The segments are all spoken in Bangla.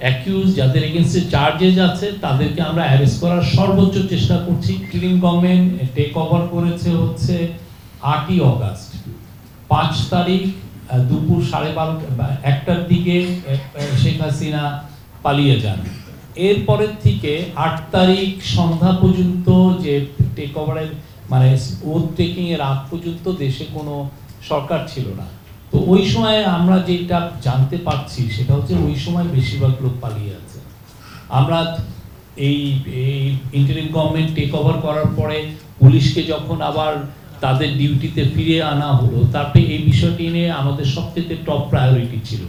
অ্যাকিউজ যাদের এগেইনস্টে চার্জেস আছে তাদেরকে আমরা অ্যারেস্ট করার সর্বোচ্চ চেষ্টা করছি। ইন্টারিম গভর্নমেন্ট টেক ওভার করেছে হচ্ছে 8ই অগাস্ট। 5 তারিখ দুপুর 1:30টার দিকে শেখ হাসিনা পালিয়ে যান। এরপরের থেকে 8 তারিখ সন্ধ্যা পর্যন্ত যে টেক ওভারের মানে ওথ টেকিং এর আগ পর্যন্ত দেশে কোনো সরকার ছিল না। তো ওই সময় আমরা যেটা জানতে পারছি সেটা হচ্ছে ওই সময় বেশিরভাগ লোক পালিয়ে আছে। আমরা এই ইন্টারিম গভর্নমেন্ট টেক ওভার করার পরে পুলিশকে যখন আবার তাদের ডিউটিতে ফিরিয়ে আনা হলো, তারপরে এই বিষয়টি নিয়ে আমাদের সবচেয়ে টপ প্রায়োরিটি ছিল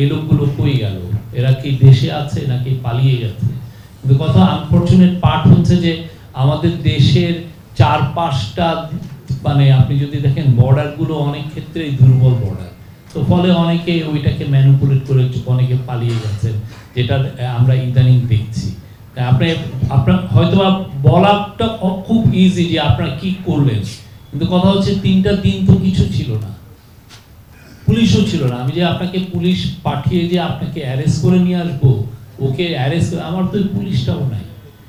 এই লোকগুলো কই গেল, এরা কি দেশে আছে নাকি পালিয়ে গেছে। কিন্তু কথা আনফরচুনেট পার্ট হচ্ছে যে আমাদের দেশের 4-5টা মানে আপনি যদি দেখেন বর্ডারগুলো অনেক ক্ষেত্রেই দুর্বল বর্ডার, তো ফলে অনেকে ওইটাকে ম্যানিপুলেট করে অনেকে পালিয়ে গেছেন, যেটা আমরা ইদানিং দেখছি। আপনার হয়তো বলাটা খুব ইজি যে আপনারা কি করলেন, কিন্তু কথা হচ্ছে 3টা দিন তো কিছু ছিল না, পুলিশও ছিল না। আমি যে আপনাকে পুলিশ পাঠিয়ে যে আপনাকে অ্যারেস্ট করে নিয়ে আসবো, ওকে অ্যারেস্ট করে আমার তো পুলিশটাও নাই।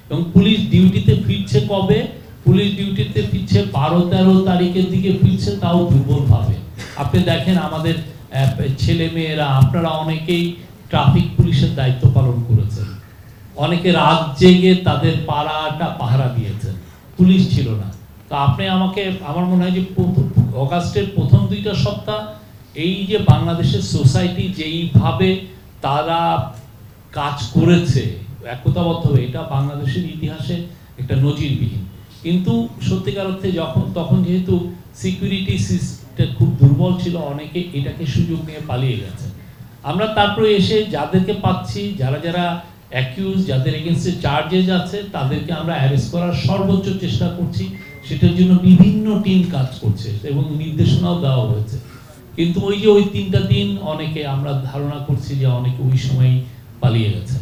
এবং পুলিশ ডিউটিতে ফিরছে কবে? পুলিশ ডিউটিতে ফিরছে 12-13 তারিখের দিকে ফিরছে, তাও দুর্বলভাবে। আপনি দেখেন আমাদের ছেলে মেয়েরা, আপনারা অনেকেই ট্রাফিক পুলিশের দায়িত্ব পালন করেছেন, অনেকে রাত জেগে তাদের পাড়াটা পাহারা দিয়েছেন, পুলিশ ছিল না। তো আপনি আমাকে, আমার মনে হয় যে অগাস্টের প্রথম 2টা সপ্তাহ এই যে বাংলাদেশের সোসাইটি যেইভাবে তারা কাজ করেছে একতাবদ্ধভাবে, এটা বাংলাদেশের ইতিহাসে একটা নজিরবিহীন। কিন্তু সত্যিকার অর্থে তখন যেহেতু সিকিউরিটি সিস্টেম খুব দুর্বল ছিল, অনেকে এটাকে সুযোগ নিয়ে পালিয়ে গেছে। আমরা তারপরে এসে যাদেরকে পাচ্ছি, যারা অ্যাকিউজ যাদের এগেইনস্টে চার্জেস আছে তাদেরকে আমরা অ্যারেস্ট করার সর্বোচ্চ চেষ্টা করছি। সেটার জন্য বিভিন্ন টিম কাজ করছে এবং নির্দেশনাও দেওয়া হয়েছে। কিন্তু ওই 3টা দিন অনেকে আমরা ধারণা করছি যে অনেকে ওই সময়ই পালিয়ে গেছে।